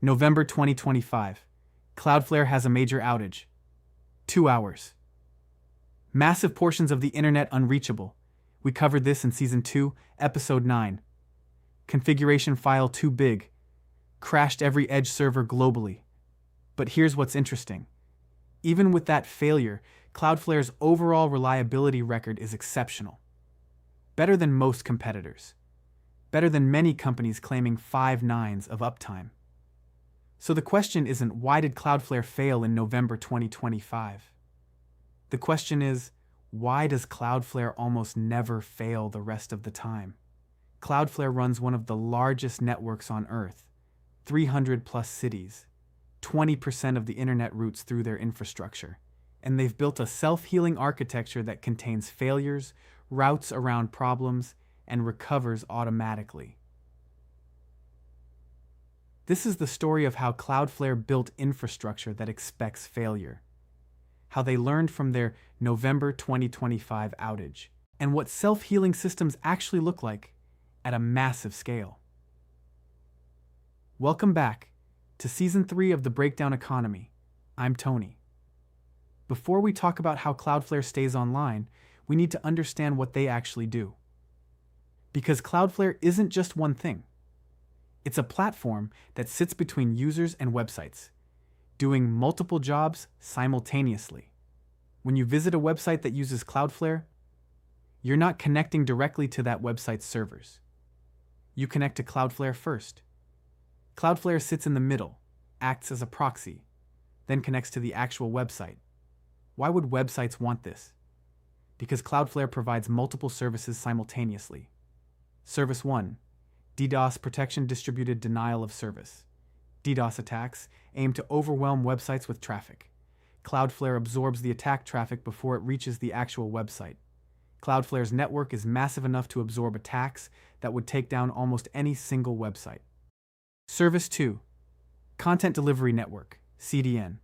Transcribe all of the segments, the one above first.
November 2025. Cloudflare has a major outage. 2 hours. Massive portions of the internet unreachable. We covered this in Season 2, Episode 9. Configuration file too big. Crashed every edge server globally. But here's what's interesting. Even with that failure, Cloudflare's overall reliability record is exceptional. Better than most competitors. Better than many companies claiming 5 nines of uptime. So the question isn't why did Cloudflare fail in November 2025? The question is, why does Cloudflare almost never fail the rest of the time? Cloudflare runs one of the largest networks on Earth, 300 plus cities, 20% of the internet routes through their infrastructure, and they've built a self-healing architecture that contains failures, routes around problems, and recovers automatically. This is the story of how Cloudflare built infrastructure that expects failure, how they learned from their November 2025 outage, and what self-healing systems actually look like at a massive scale. Welcome back to Season 3 of the Breakdown Economy. I'm Tony. Before we talk about how Cloudflare stays online, we need to understand what they actually do. Because Cloudflare isn't just one thing. It's a platform that sits between users and websites, doing multiple jobs simultaneously. When you visit a website that uses Cloudflare, you're not connecting directly to that website's servers. You connect to Cloudflare first. Cloudflare sits in the middle, acts as a proxy, then connects to the actual website. Why would websites want this? Because Cloudflare provides multiple services simultaneously. Service 1. DDoS protection, distributed denial of service. DDoS attacks aim to overwhelm websites with traffic. Cloudflare absorbs the attack traffic before it reaches the actual website. Cloudflare's network is massive enough to absorb attacks that would take down almost any single website. Service 2. Content Delivery Network, CDN.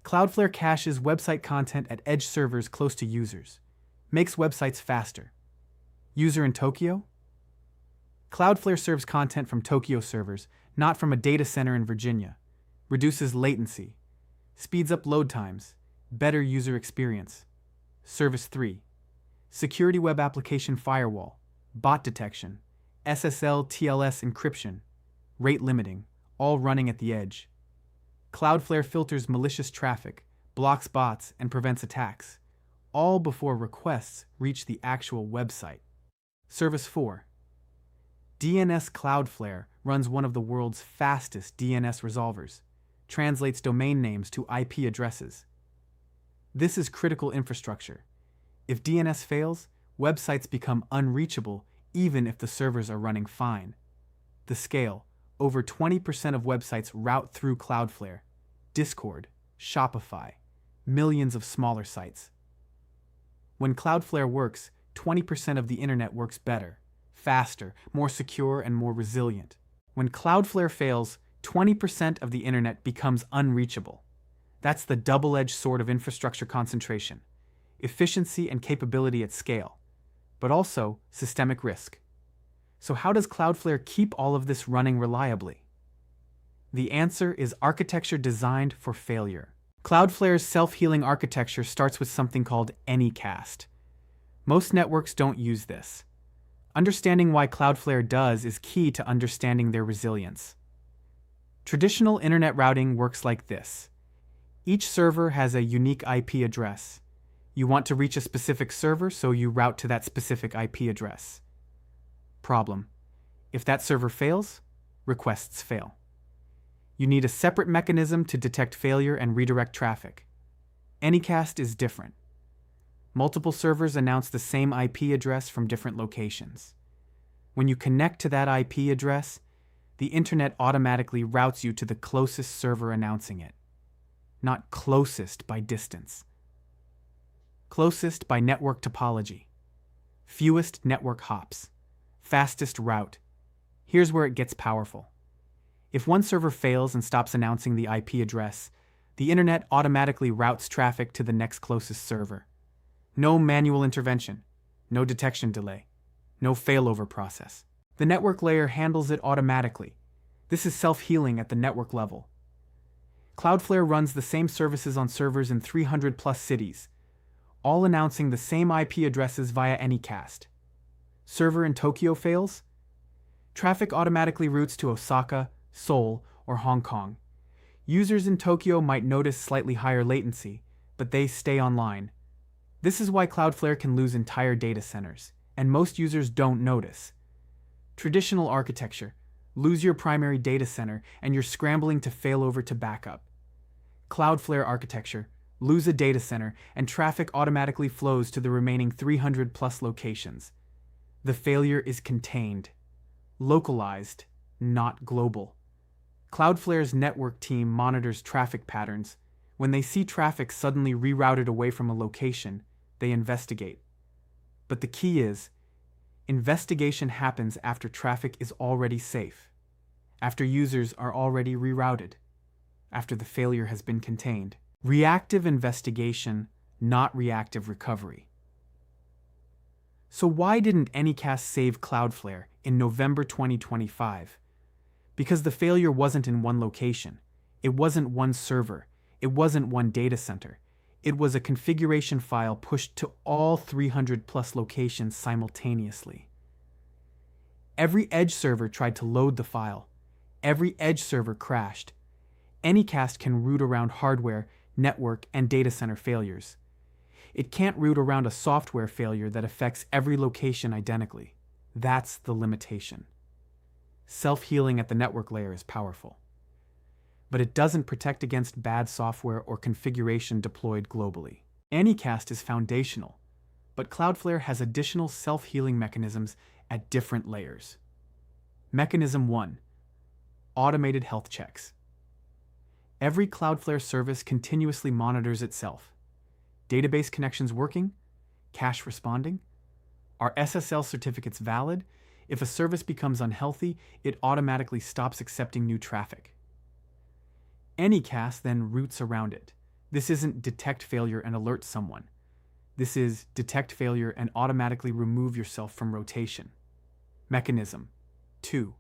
Cloudflare caches website content at edge servers close to users, makes websites faster. User in Tokyo? Cloudflare serves content from Tokyo servers, not from a data center in Virginia, reduces latency, speeds up load times, better user experience. Service 3. Security Web Application Firewall, bot detection, SSL TLS encryption, rate limiting, all running at the edge. Cloudflare filters malicious traffic, blocks bots, and prevents attacks, all before requests reach the actual website. Service 4. DNS. Cloudflare runs one of the world's fastest DNS resolvers, translates domain names to IP addresses. This is critical infrastructure. If DNS fails, websites become unreachable even if the servers are running fine. The scale: over 20% of websites route through Cloudflare. Discord, Shopify, millions of smaller sites. When Cloudflare works, 20% of the internet works better, faster, more secure, and more resilient. When Cloudflare fails, 20% of the internet becomes unreachable. That's the double-edged sword of infrastructure concentration: efficiency and capability at scale, but also systemic risk. So how does Cloudflare keep all of this running reliably? The answer is architecture designed for failure. Cloudflare's self-healing architecture starts with something called ANYCAST. Most networks don't use this. Understanding why Cloudflare does is key to understanding their resilience. Traditional internet routing works like this. Each server has a unique IP address. You want to reach a specific server, so you route to that specific IP address. Problem: if that server fails, requests fail. You need a separate mechanism to detect failure and redirect traffic. ANYCAST is different. Multiple servers announce the same IP address from different locations. When you connect to that IP address, the internet automatically routes you to the closest server announcing it. Not closest by distance. Closest by network topology. Fewest network hops. Fastest route. Here's where it gets powerful. If one server fails and stops announcing the IP address, the internet automatically routes traffic to the next closest server. No manual intervention, no detection delay, no failover process. The network layer handles it automatically. This is self-healing at the network level. Cloudflare runs the same services on servers in 300+ cities, all announcing the same IP addresses via ANYCAST. Server in Tokyo fails? Traffic automatically routes to Osaka, Seoul, or Hong Kong. Users in Tokyo might notice slightly higher latency, but they stay online. This is why Cloudflare can lose entire data centers, and most users don't notice. Traditional architecture: lose your primary data center and you're scrambling to failover to backup. Cloudflare architecture: lose a data center and traffic automatically flows to the remaining 300+ locations. The failure is contained, localized, not global. Cloudflare's network team monitors traffic patterns. When they see traffic suddenly rerouted away from a location, they investigate. But the key is, investigation happens after traffic is already safe, after users are already rerouted, after the failure has been contained. Reactive investigation, not reactive recovery. So why didn't ANYCAST save Cloudflare in November 2025? Because the failure wasn't in one location. It wasn't one server. It wasn't one data center. It was a configuration file pushed to all 300+ locations simultaneously. Every edge server tried to load the file. Every edge server crashed. ANYCAST can route around hardware, network, and data center failures. It can't route around a software failure that affects every location identically. That's the limitation. Self-healing at the network layer is powerful, but it doesn't protect against bad software or configuration deployed globally. ANYCAST is foundational, but Cloudflare has additional self-healing mechanisms at different layers. Mechanism 1: automated health checks. Every Cloudflare service continuously monitors itself. Database connections working? Cache responding? Are SSL certificates valid? If a service becomes unhealthy, it automatically stops accepting new traffic. ANYCAST then routes around it. This isn't detect failure and alert someone. This is detect failure and automatically remove yourself from rotation. Mechanism 2: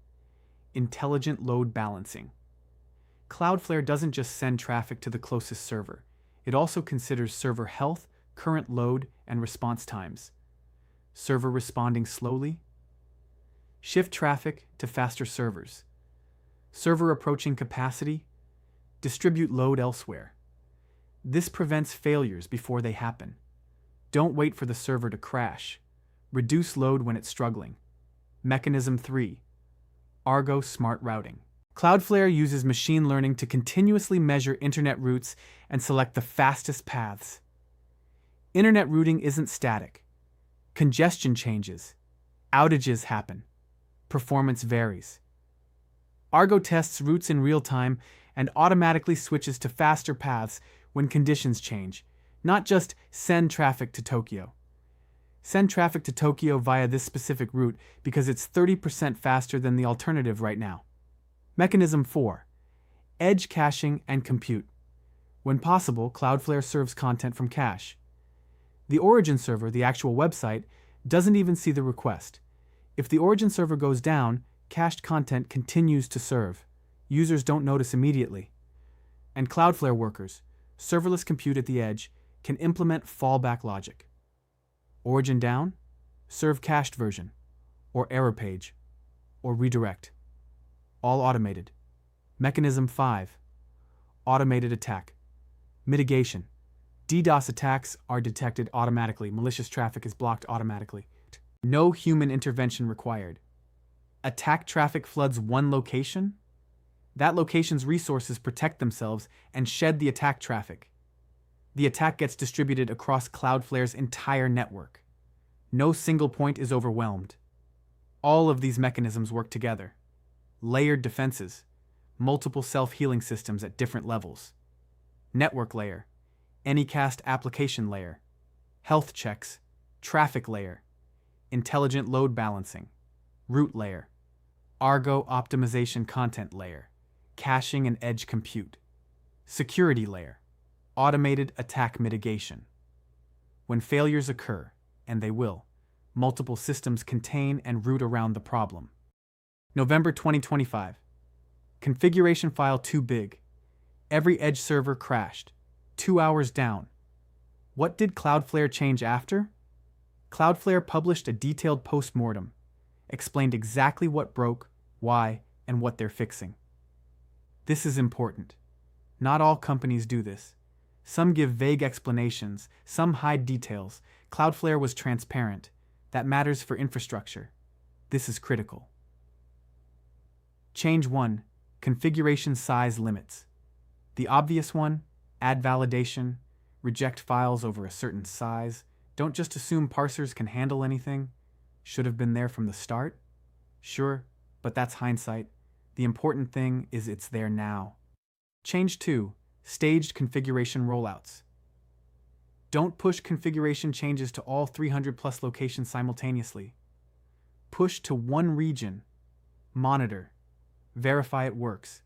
intelligent load balancing. Cloudflare doesn't just send traffic to the closest server. It also considers server health, current load, and response times. Server responding slowly? Shift traffic to faster servers. Server approaching capacity? Distribute load elsewhere. This prevents failures before they happen. Don't wait for the server to crash. Reduce load when it's struggling. Mechanism 3: Argo smart routing. Cloudflare uses machine learning to continuously measure internet routes and select the fastest paths. Internet routing isn't static. Congestion changes. Outages happen. Performance varies. Argo tests routes in real time and automatically switches to faster paths when conditions change, not just send traffic to Tokyo. Send traffic to Tokyo via this specific route because it's 30% faster than the alternative right now. Mechanism 4: edge caching and compute. When possible, Cloudflare serves content from cache. The origin server, the actual website, doesn't even see the request. If the origin server goes down, cached content continues to serve. Users don't notice immediately. And Cloudflare workers, serverless compute at the edge, can implement fallback logic. Origin down? Serve cached version, or error page, or redirect. All automated. Mechanism 5: automated attack. Mitigation. DDoS attacks are detected automatically. Malicious traffic is blocked automatically. No human intervention required. Attack traffic floods one location? That location's resources protect themselves and shed the attack traffic. The attack gets distributed across Cloudflare's entire network. No single point is overwhelmed. All of these mechanisms work together. Layered defenses, multiple self-healing systems at different levels. Network layer, ANYCAST application layer, health checks, traffic layer, intelligent load balancing, route layer, Argo optimization content layer, caching and edge compute, security layer, automated attack mitigation. When failures occur, and they will, multiple systems contain and route around the problem. November 2025. Configuration file too big. Every edge server crashed. 2 hours down. What did Cloudflare change after? Cloudflare published a detailed post-mortem, explained exactly what broke, why, and what they're fixing. This is important. Not all companies do this. Some give vague explanations, some hide details. Cloudflare was transparent. That matters for infrastructure. This is critical. Change 1. Configuration size limits. The obvious one, add validation, reject files over a certain size. Don't just assume parsers can handle anything. Should have been there from the start? Sure, but that's hindsight. The important thing is it's there now. Change 2. Staged configuration rollouts. Don't push configuration changes to all 300 plus locations simultaneously. Push to one region. Monitor. Verify it works.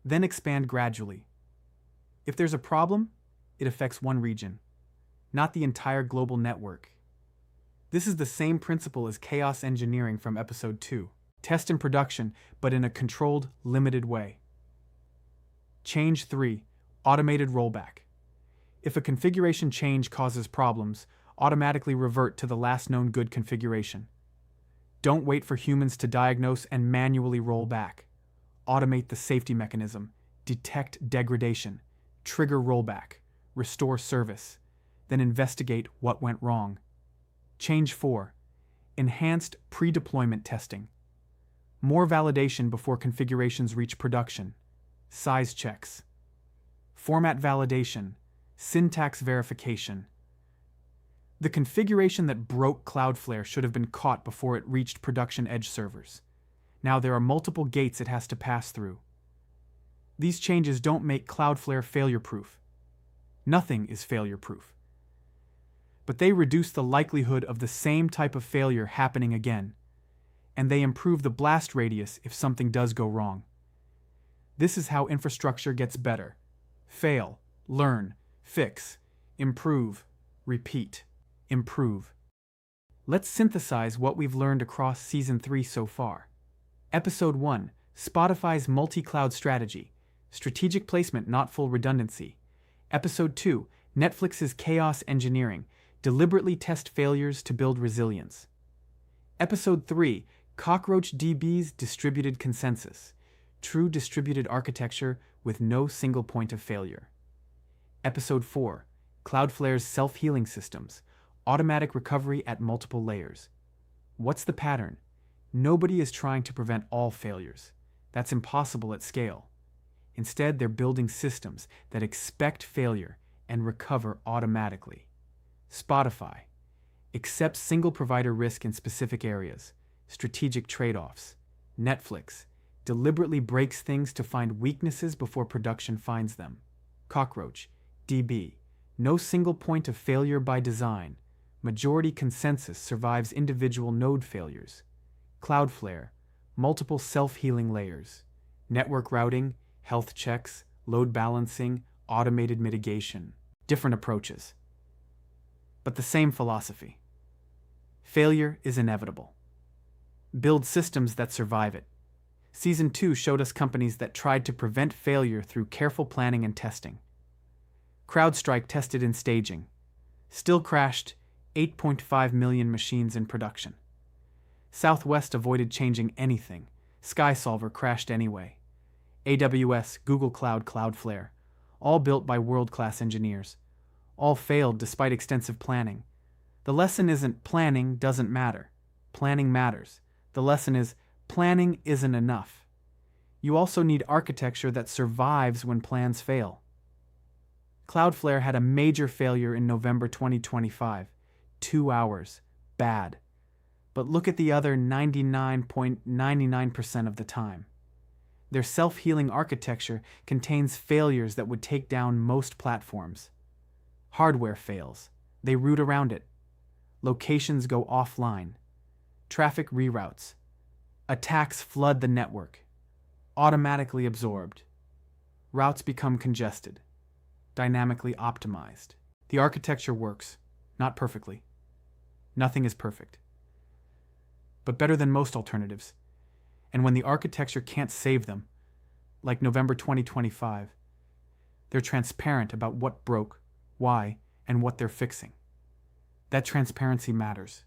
Then expand gradually. If there's a problem, it affects one region, not the entire global network. This is the same principle as chaos engineering from episode 2. Test in production, but in a controlled, limited way. Change 3. Automated rollback. If a configuration change causes problems, automatically revert to the last known good configuration. Don't wait for humans to diagnose and manually roll back. Automate the safety mechanism, detect degradation, trigger rollback, restore service, then investigate what went wrong. Change 4. Enhanced pre-deployment testing. More validation before configurations reach production. Size checks. Format validation. Syntax verification. The configuration that broke Cloudflare should have been caught before it reached production edge servers. Now there are multiple gates it has to pass through. These changes don't make Cloudflare failure-proof. Nothing is failure-proof. But they reduce the likelihood of the same type of failure happening again, and they improve the blast radius if something does go wrong. This is how infrastructure gets better. Fail, learn, fix, improve, repeat, improve. Let's synthesize what we've learned across Season 3 so far. Episode 1, Spotify's multi-cloud strategy. Strategic placement, not full redundancy. Episode 2, Netflix's chaos engineering. Deliberately test failures to build resilience. Episode 3, Cockroach DB's distributed consensus. True distributed architecture with no single point of failure. Episode 4, Cloudflare's self-healing systems. Automatic recovery at multiple layers. What's the pattern? Nobody is trying to prevent all failures. That's impossible at scale. Instead, they're building systems that expect failure and recover automatically. Spotify accepts single provider risk in specific areas, strategic trade-offs. Netflix deliberately breaks things to find weaknesses before production finds them. Cockroach DB, no single point of failure by design. Majority consensus survives individual node failures. Cloudflare, multiple self-healing layers. Network routing, health checks, load balancing, automated mitigation. Different approaches, but the same philosophy. Failure is inevitable. Build systems that survive it. Season 2 showed us companies that tried to prevent failure through careful planning and testing. CrowdStrike tested in staging. Still crashed 8.5 million machines in production. Southwest avoided changing anything. SkySolver crashed anyway. AWS, Google Cloud, Cloudflare, all built by world-class engineers. All failed despite extensive planning. The lesson isn't planning doesn't matter. Planning matters. The lesson is planning isn't enough. You also need architecture that survives when plans fail. Cloudflare had a major failure in November 2025. 2 hours. Bad. But look at the other 99.99% of the time. Their self-healing architecture contains failures that would take down most platforms. Hardware fails. They route around it. Locations go offline. Traffic reroutes. Attacks flood the network. Automatically absorbed. Routes become congested. Dynamically optimized. The architecture works, not perfectly. Nothing is perfect, but better than most alternatives. And when the architecture can't save them, like November 2025. They're transparent about what broke, why, and what they're fixing. That transparency matters,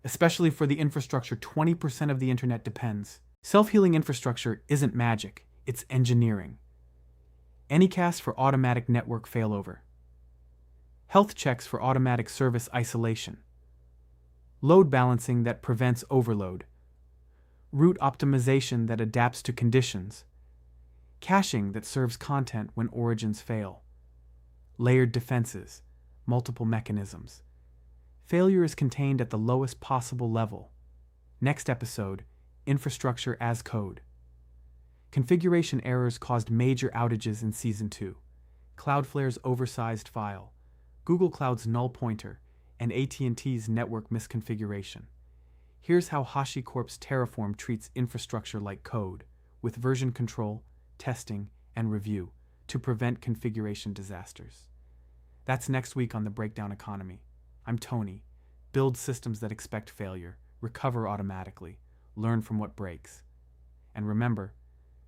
especially for the infrastructure 20% of the internet depends. Self-healing infrastructure isn't magic, it's engineering. ANYCAST for automatic network failover. Health checks for automatic service isolation. Load balancing that prevents overload. Route optimization that adapts to conditions. Caching that serves content when origins fail. Layered defenses, multiple mechanisms. Failure is contained at the lowest possible level. Next episode, infrastructure as code. Configuration errors caused major outages in Season 2. Cloudflare's oversized file, Google Cloud's null pointer, and AT&T's network misconfiguration. Here's how HashiCorp's Terraform treats infrastructure like code, with version control, testing, and review to prevent configuration disasters. That's next week on The Breakdown Economy. I'm Tony. Build systems that expect failure, recover automatically, learn from what breaks. And remember,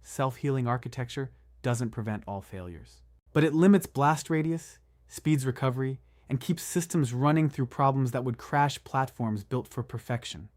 self-healing architecture doesn't prevent all failures, but it limits blast radius, speeds recovery, and keeps systems running through problems that would crash platforms built for perfection.